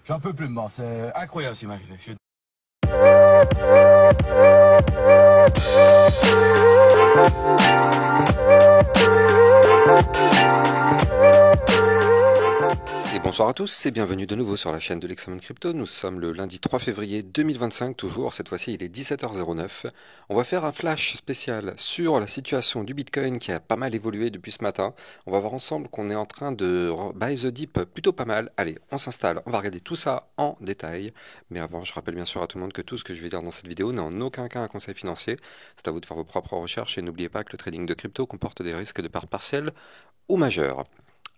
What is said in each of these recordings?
J'en peux plus, moi. C'est incroyable ce qui m'est arrivé. Et bonsoir à tous et bienvenue de nouveau sur la chaîne de l'Examen Crypto. Nous sommes le lundi 3 février 2025, toujours, cette fois-ci il est 17h09. On va faire un flash spécial sur la situation du Bitcoin qui a pas mal évolué depuis ce matin. On va voir ensemble qu'on est en train de buy the dip plutôt pas mal. Allez, on s'installe, on va regarder tout ça en détail. Mais avant, je rappelle bien sûr à tout le monde que tout ce que je vais dire dans cette vidéo n'est en aucun cas un conseil financier. C'est à vous de faire vos propres recherches et n'oubliez pas que le trading de crypto comporte des risques de part partielle ou majeurs.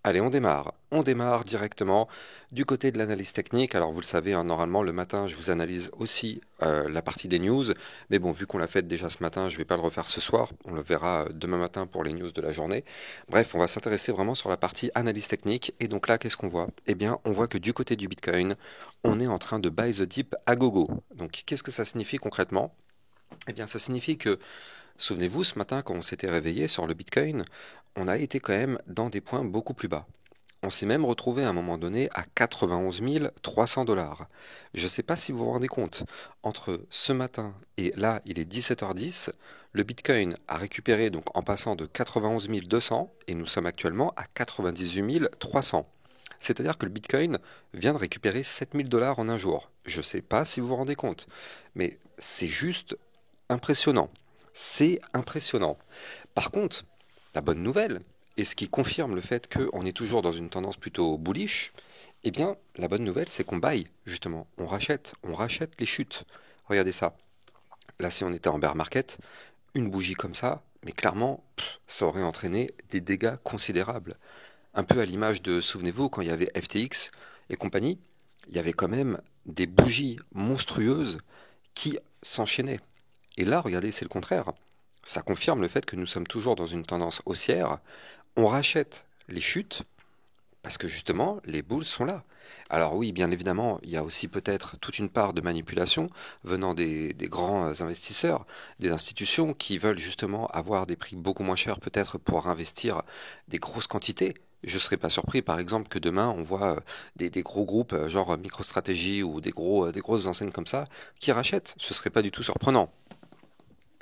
Allez, on démarre. On démarre directement du côté de l'analyse technique. Alors, vous le savez, hein, normalement, le matin, je vous analyse aussi la partie des news. Mais bon, vu qu'on l'a fait déjà ce matin, je ne vais pas le refaire ce soir. On le verra demain matin pour les news de la journée. Bref, on va s'intéresser vraiment sur la partie analyse technique. Et donc là, qu'est-ce qu'on voit? Eh bien, on voit que du côté du Bitcoin, on est en train de buy the dip à gogo. Donc, qu'est-ce que ça signifie concrètement? Eh bien, ça signifie que souvenez-vous, ce matin, quand on s'était réveillé sur le Bitcoin, on a été quand même dans des points beaucoup plus bas. On s'est même retrouvé à un moment donné à 91 300 $. Je ne sais pas si vous vous rendez compte, entre ce matin et là, il est 17h10, le Bitcoin a récupéré, donc en passant de 91 200, et nous sommes actuellement à 98 300. C'est-à-dire que le Bitcoin vient de récupérer 7000 $ en un jour. Je ne sais pas si vous vous rendez compte, mais c'est juste impressionnant. C'est impressionnant. Par contre, la bonne nouvelle, et ce qui confirme le fait qu'on est toujours dans une tendance plutôt bullish, eh bien, la bonne nouvelle, c'est qu'on buy, justement. On rachète les chutes. Regardez ça. Là, si on était en bear market, une bougie comme ça, mais clairement, ça aurait entraîné des dégâts considérables. Un peu à l'image de, souvenez-vous, quand il y avait FTX et compagnie, il y avait quand même des bougies monstrueuses qui s'enchaînaient. Et là, regardez, c'est le contraire. Ça confirme le fait que nous sommes toujours dans une tendance haussière. On rachète les chutes parce que justement, les bulles sont là. Alors oui, bien évidemment, il y a aussi peut-être toute une part de manipulation venant des grands investisseurs, des institutions qui veulent justement avoir des prix beaucoup moins chers peut-être pour investir des grosses quantités. Je ne serais pas surpris, par exemple, que demain on voit des gros groupes genre MicroStrategy ou des grosses enseignes comme ça qui rachètent. Ce ne serait pas du tout surprenant.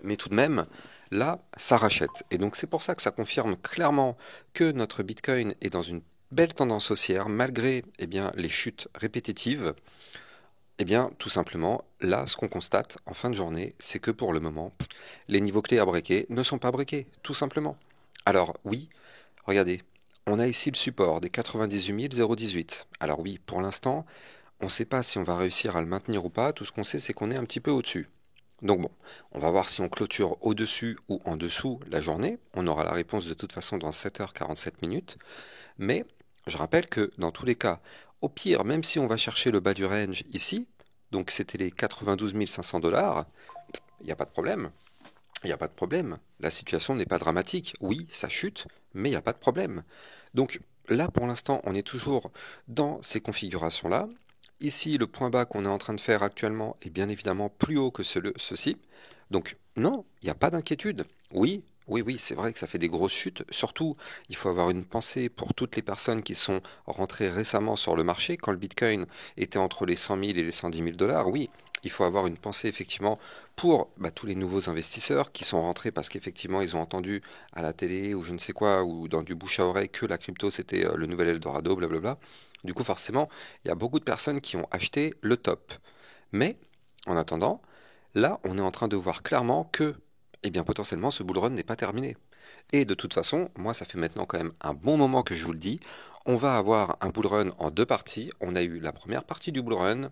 Mais tout de même, là, ça rachète. Et donc c'est pour ça que ça confirme clairement que notre Bitcoin est dans une belle tendance haussière, malgré eh bien, les chutes répétitives. Eh bien, tout simplement, là, ce qu'on constate en fin de journée, c'est que pour le moment, les niveaux clés à breaker ne sont pas breakés, tout simplement. Alors oui, regardez, on a ici le support des 98 018. Alors oui, pour l'instant, on ne sait pas si on va réussir à le maintenir ou pas. Tout ce qu'on sait, c'est qu'on est un petit peu au-dessus. Donc bon, on va voir si on clôture au-dessus ou en dessous la journée. On aura la réponse de toute façon dans 7h47 minutes. Mais je rappelle que dans tous les cas, au pire, même si on va chercher le bas du range ici, donc c'était les 92 500 $, il n'y a pas de problème. Il n'y a pas de problème. La situation n'est pas dramatique. Oui, ça chute, mais il n'y a pas de problème. Donc là, pour l'instant, on est toujours dans ces configurations-là. Ici, le point bas qu'on est en train de faire actuellement est bien évidemment plus haut que ceci. Donc non, il n'y a pas d'inquiétude. Oui, oui, oui, c'est vrai que ça fait des grosses chutes. Surtout, il faut avoir une pensée pour toutes les personnes qui sont rentrées récemment sur le marché. Quand le Bitcoin était entre les 100 000 et les 110 000 $, oui, il faut avoir une pensée effectivement pour tous les nouveaux investisseurs qui sont rentrés parce qu'effectivement ils ont entendu à la télé ou je ne sais quoi, ou dans du bouche à oreille que la crypto c'était le nouvel Eldorado, blablabla. Du coup, forcément, il y a beaucoup de personnes qui ont acheté le top. Mais, en attendant, là, on est en train de voir clairement que, eh bien, potentiellement, ce bull run n'est pas terminé. Et de toute façon, moi, ça fait maintenant quand même un bon moment que je vous le dis, on va avoir un bull run en deux parties. On a eu la première partie du bull run,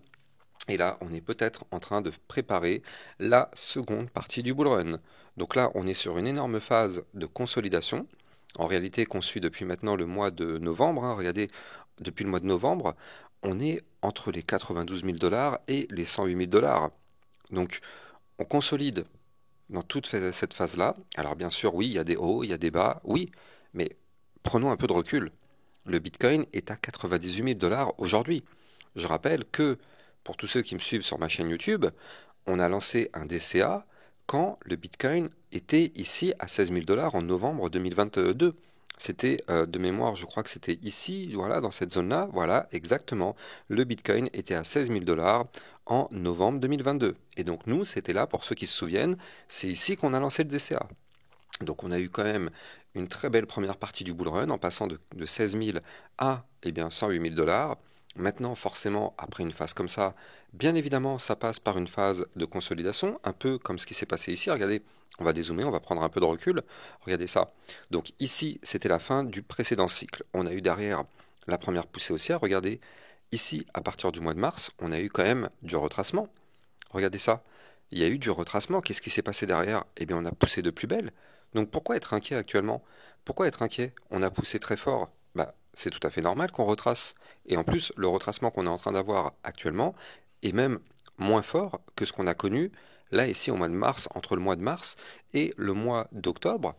et là, on est peut-être en train de préparer la seconde partie du bull run. Donc là, on est sur une énorme phase de consolidation, en réalité qu'on suit depuis maintenant le mois de novembre. Hein. Regardez, depuis le mois de novembre, on est entre les 92 000 $ et les 108 000 $. Donc, on consolide dans toute cette phase-là. Alors bien sûr, oui, il y a des hauts, il y a des bas, oui, mais prenons un peu de recul. Le Bitcoin est à 98 000 $ aujourd'hui. Je rappelle que, pour tous ceux qui me suivent sur ma chaîne YouTube, on a lancé un DCA quand le Bitcoin était ici à 16 000 $ en novembre 2022. C'était de mémoire, je crois que c'était ici, voilà, dans cette zone-là, voilà, exactement. Le Bitcoin était à 16 000 dollars en novembre 2022. Et donc nous, c'était là, pour ceux qui se souviennent, c'est ici qu'on a lancé le DCA. Donc on a eu quand même une très belle première partie du bull run en passant de 16 000 à 108 000 dollars. Maintenant, forcément, après une phase comme ça, bien évidemment, ça passe par une phase de consolidation, un peu comme ce qui s'est passé ici. Regardez, on va dézoomer, on va prendre un peu de recul. Regardez ça. Donc ici, c'était la fin du précédent cycle. On a eu derrière la première poussée haussière. Regardez, ici, à partir du mois de mars, on a eu quand même du retracement. Regardez ça. Il y a eu du retracement. Qu'est-ce qui s'est passé derrière? Eh bien, on a poussé de plus belle. Donc pourquoi être inquiet actuellement? Pourquoi être inquiet? On a poussé très fort. Bah, c'est tout à fait normal qu'on retrace. Et en plus, le retracement qu'on est en train d'avoir actuellement est même moins fort que ce qu'on a connu là ici au mois de mars, entre le mois de mars et le mois d'octobre,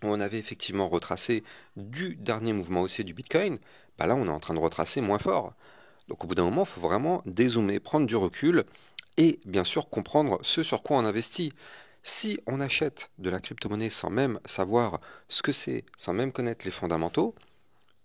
où on avait effectivement retracé du dernier mouvement haussier du Bitcoin. Bah là, on est en train de retracer moins fort. Donc au bout d'un moment, il faut vraiment dézoomer, prendre du recul et bien sûr comprendre ce sur quoi on investit. Si on achète de la crypto-monnaie sans même savoir ce que c'est, sans même connaître les fondamentaux,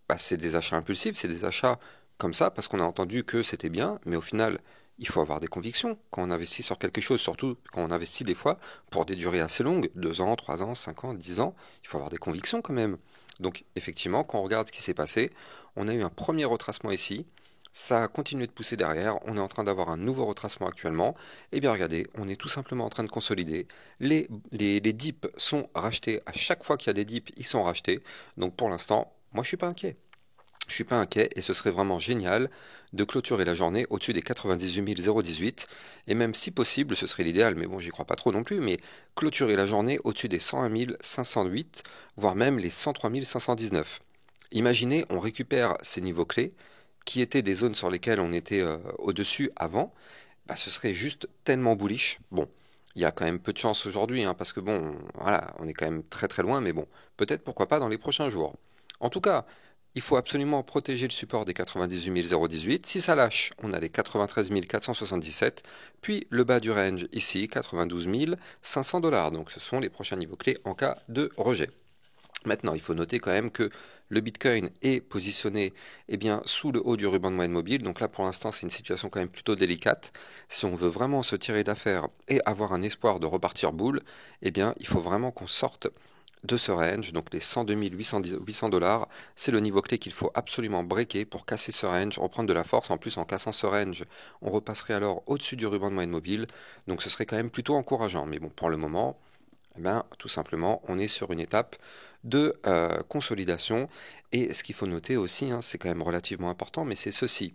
bah c'est des achats impulsifs, c'est des achats comme ça parce qu'on a entendu que c'était bien, mais au final, il faut avoir des convictions quand on investit sur quelque chose, surtout quand on investit des fois pour des durées assez longues, 2 ans, 3 ans, 5 ans, 10 ans, il faut avoir des convictions quand même. Donc effectivement, quand on regarde ce qui s'est passé, on a eu un premier retracement ici, ça a continué de pousser derrière, on est en train d'avoir un nouveau retracement actuellement, et bien regardez, on est tout simplement en train de consolider, les dips sont rachetés, à chaque fois qu'il y a des dips, ils sont rachetés, donc pour l'instant, moi je suis pas inquiet. Je suis pas inquiet et ce serait vraiment génial de clôturer la journée au-dessus des 98 018 et même si possible, ce serait l'idéal, mais bon, j'y crois pas trop non plus, mais clôturer la journée au-dessus des 101 508, voire même les 103 519. Imaginez, on récupère ces niveaux clés qui étaient des zones sur lesquelles on était au-dessus avant, bah, ce serait juste tellement bullish. Bon, il y a quand même peu de chance aujourd'hui, hein, parce que bon, voilà, on est quand même très très loin, mais bon, peut-être pourquoi pas dans les prochains jours. En tout cas, il faut absolument protéger le support des 98 018. Si ça lâche, on a les 93 477, puis le bas du range ici, 92 500 dollars. Donc ce sont les prochains niveaux clés en cas de rejet. Maintenant, il faut noter quand même que le Bitcoin est positionné sous le haut du ruban de moyenne mobile. Donc là, pour l'instant, c'est une situation quand même plutôt délicate. Si on veut vraiment se tirer d'affaire et avoir un espoir de repartir boule, il faut vraiment qu'on sorte de ce range. Donc les 102 800 dollars, c'est le niveau clé qu'il faut absolument breaker pour casser ce range, reprendre de la force. En plus, en cassant ce range, on repasserait alors au-dessus du ruban de moyenne mobile. Donc ce serait quand même plutôt encourageant. Mais bon, pour le moment, tout simplement, on est sur une étape de consolidation. Et ce qu'il faut noter aussi, hein, c'est quand même relativement important, mais c'est ceci.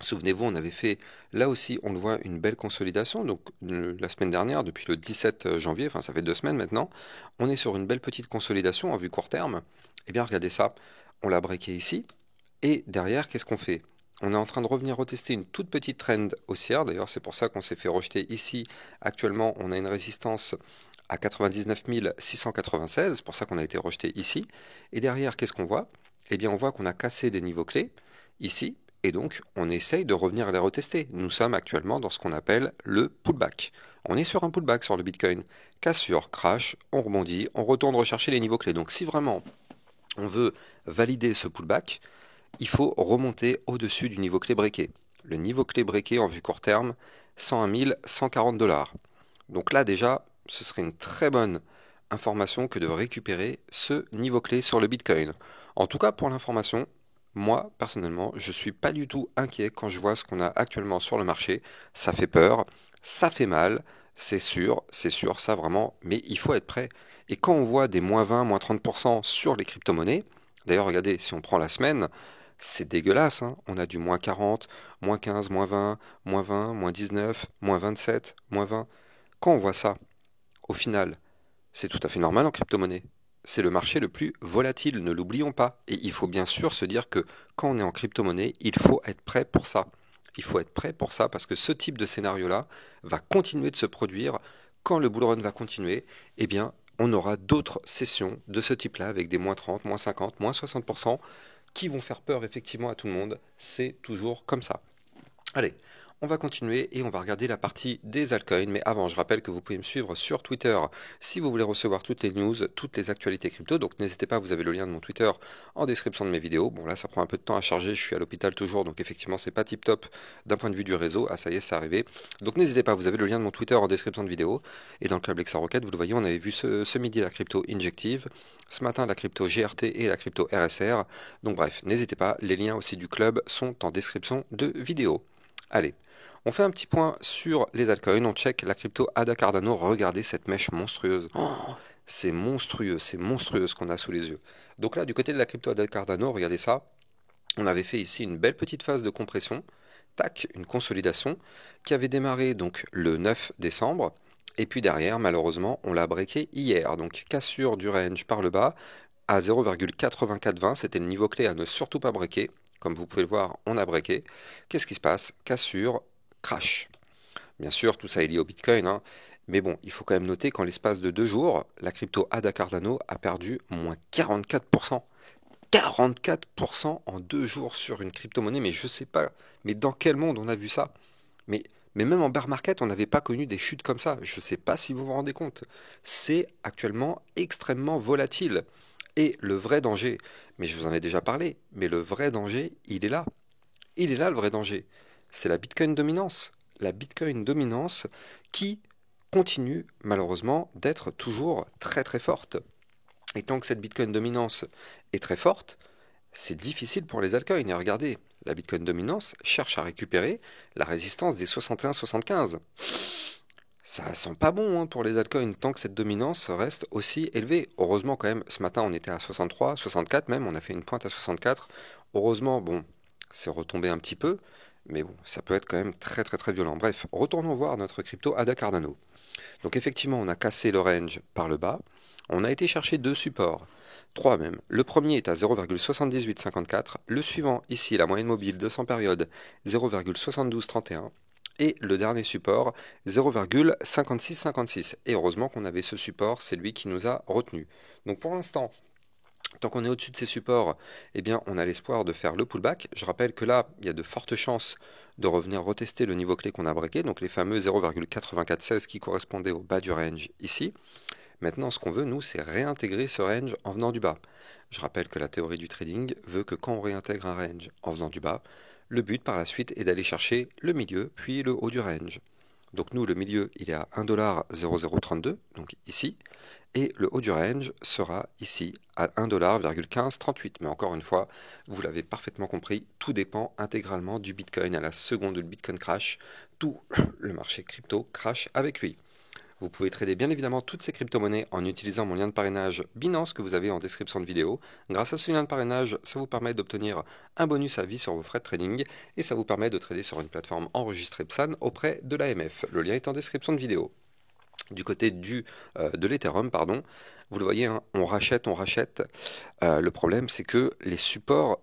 Souvenez-vous, on avait fait, là aussi, on le voit, une belle consolidation. Donc, la semaine dernière, depuis le 17 janvier, enfin, ça fait 2 semaines maintenant, on est sur une belle petite consolidation en vue court terme. Eh bien, regardez ça, on l'a breaké ici. Et derrière, qu'est-ce qu'on fait? On est en train de revenir retester une toute petite trend haussière. D'ailleurs, c'est pour ça qu'on s'est fait rejeter ici. Actuellement, on a une résistance à 99 696. C'est pour ça qu'on a été rejeté ici. Et derrière, qu'est-ce qu'on voit? Eh bien, on voit qu'on a cassé des niveaux clés ici. Et donc, on essaye de revenir les retester. Nous sommes actuellement dans ce qu'on appelle le pullback. On est sur un pullback sur le Bitcoin. Cassure, crash, on rebondit, on retourne rechercher les niveaux clés. Donc, si vraiment on veut valider ce pullback, il faut remonter au-dessus du niveau clé breaké. Le niveau clé breaké en vue court terme, 101 140 dollars. Donc là déjà, ce serait une très bonne information que de récupérer ce niveau clé sur le Bitcoin. En tout cas, pour l'information, moi, personnellement, je ne suis pas du tout inquiet quand je vois ce qu'on a actuellement sur le marché. Ça fait peur, ça fait mal, c'est sûr, ça vraiment, mais il faut être prêt. Et quand on voit des moins 20, moins 30% sur les crypto-monnaies, d'ailleurs, regardez, si on prend la semaine, c'est dégueulasse, hein. On a du moins 40, moins 15, moins 20, moins 20, moins 19, moins 27, moins 20. Quand on voit ça, au final, c'est tout à fait normal en crypto-monnaie. C'est le marché le plus volatile, ne l'oublions pas. Et il faut bien sûr se dire que quand on est en crypto-monnaie, il faut être prêt pour ça. Il faut être prêt pour ça parce que ce type de scénario-là va continuer de se produire. Quand le bull run va continuer, on aura d'autres sessions de ce type-là avec des moins 30, moins 50, moins 60% qui vont faire peur effectivement à tout le monde. C'est toujours comme ça. Allez, On va continuer et on va regarder la partie des altcoins. Mais avant, je rappelle que vous pouvez me suivre sur Twitter si vous voulez recevoir toutes les news, toutes les actualités crypto. Donc n'hésitez pas, vous avez le lien de mon Twitter en description de mes vidéos. Bon là, ça prend un peu de temps à charger, je suis à l'hôpital toujours, donc effectivement, c'est pas tip top d'un point de vue du réseau. Ah ça y est, c'est arrivé. Donc n'hésitez pas, vous avez le lien de mon Twitter en description de vidéo. Et dans le club Lexa Rocket, vous le voyez, on avait vu ce midi la crypto Injective, ce matin la crypto GRT et la crypto RSR. Donc bref, n'hésitez pas, les liens aussi du club sont en description de vidéo. Allez. On fait un petit point sur les altcoins, on check la crypto ADA Cardano, regardez cette mèche monstrueuse. Oh, c'est monstrueux ce qu'on a sous les yeux. Donc là, du côté de la crypto ADA Cardano, regardez ça, on avait fait ici une belle petite phase de compression, tac, une consolidation, qui avait démarré donc le 9 décembre, et puis derrière, malheureusement, on l'a breaké hier, donc cassure du range par le bas, à 0,8420, c'était le niveau clé à ne surtout pas breaker. Comme vous pouvez le voir, on a breaké. Qu'est-ce qui se passe? Cassure, crash. Bien sûr, tout ça est lié au Bitcoin, hein, mais bon, il faut quand même noter qu'en l'espace de 2 jours, la crypto ADA Cardano a perdu moins 44%. 44% en 2 jours sur une crypto-monnaie, mais je sais pas, mais dans quel monde on a vu ça? Mais même en bear market, on n'avait pas connu des chutes comme ça. Je ne sais pas si vous vous rendez compte. C'est actuellement extrêmement volatile. Et le vrai danger, mais je vous en ai déjà parlé, mais le vrai danger, il est là. Il est là le vrai danger. C'est la Bitcoin dominance. La Bitcoin dominance qui continue malheureusement d'être toujours très très forte. Et tant que cette Bitcoin dominance est très forte, c'est difficile pour les altcoins. Et regardez, la Bitcoin dominance cherche à récupérer la résistance des 61-75. Ça sent pas bon hein, pour les altcoins tant que cette dominance reste aussi élevée. Heureusement quand même, ce matin on était à 63, 64 même, on a fait une pointe à 64. Heureusement, bon, c'est retombé un petit peu, mais bon, ça peut être quand même très très très violent. Bref, retournons voir notre crypto ADA Cardano. Donc effectivement, on a cassé le range par le bas. On a été chercher 2 supports, 3 même. Le premier est à 0,7854, le suivant ici, la moyenne mobile 200 périodes, 0,7231. Et le dernier support, 0,5656. Et heureusement qu'on avait ce support, c'est lui qui nous a retenu. Donc pour l'instant, tant qu'on est au-dessus de ces supports, eh bien, on a l'espoir de faire le pullback. Je rappelle que là, il y a de fortes chances de revenir retester le niveau clé qu'on a breaké, donc les fameux 0,8416 qui correspondaient au bas du range ici. Maintenant, ce qu'on veut, nous, c'est réintégrer ce range en venant du bas. Je rappelle que la théorie du trading veut que quand on réintègre un range en venant du bas, le but par la suite est d'aller chercher le milieu, puis le haut du range. Donc nous, le milieu, il est à 1,0032$, donc ici, et le haut du range sera ici à 1,1538$. Mais encore une fois, vous l'avez parfaitement compris, tout dépend intégralement du Bitcoin. À la seconde où le Bitcoin crash, tout le marché crypto crash avec lui. Vous pouvez trader bien évidemment toutes ces crypto-monnaies en utilisant mon lien de parrainage Binance que vous avez en description de vidéo. Grâce à ce lien de parrainage, ça vous permet d'obtenir un bonus à vie sur vos frais de trading et ça vous permet de trader sur une plateforme enregistrée PSAN auprès de l'AMF. Le lien est en description de vidéo. Du côté de l'Ethereum, pardon, vous le voyez, hein, on rachète. Le problème, c'est que les supports,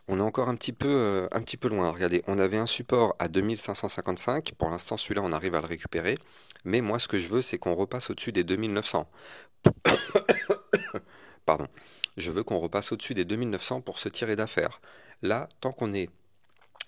on est encore un petit peu loin. Regardez, on avait un support à 2555. Pour l'instant, celui-là, on arrive à le récupérer. Mais moi, ce que je veux, c'est qu'on repasse au-dessus des 2900. Pardon. Je veux qu'on repasse au-dessus des 2900 pour se tirer d'affaire. Là, tant qu'on est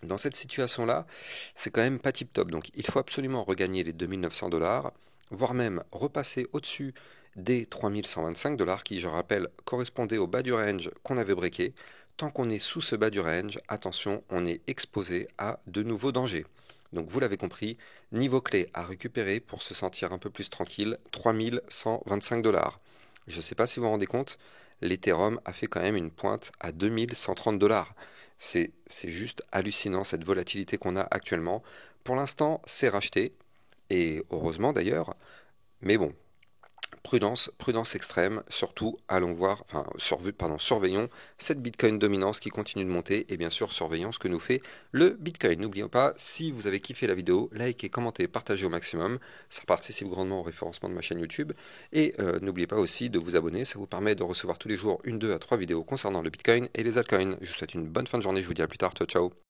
dans cette situation-là, c'est quand même pas tip-top. Donc, il faut absolument regagner les 2900$, voire même repasser au-dessus des 3125$ qui, je rappelle, correspondaient au bas du range qu'on avait breaké. Tant qu'on est sous ce bas du range, attention, on est exposé à de nouveaux dangers. Donc vous l'avez compris, niveau clé à récupérer pour se sentir un peu plus tranquille, 3125$. Je ne sais pas si vous vous rendez compte, l'Ethereum a fait quand même une pointe à 2130$. C'est juste hallucinant cette volatilité qu'on a actuellement. Pour l'instant, c'est racheté, et heureusement d'ailleurs, mais bon, prudence extrême, surtout surveillons cette Bitcoin dominance qui continue de monter et bien sûr surveillons ce que nous fait le Bitcoin. N'oublions pas, si vous avez kiffé la vidéo, likez, commentez, partagez au maximum, ça participe grandement au référencement de ma chaîne YouTube et n'oubliez pas aussi de vous abonner, ça vous permet de recevoir tous les jours 1, 2 à 3 vidéos concernant le Bitcoin et les altcoins. Je vous souhaite une bonne fin de journée, je vous dis à plus tard, ciao ciao.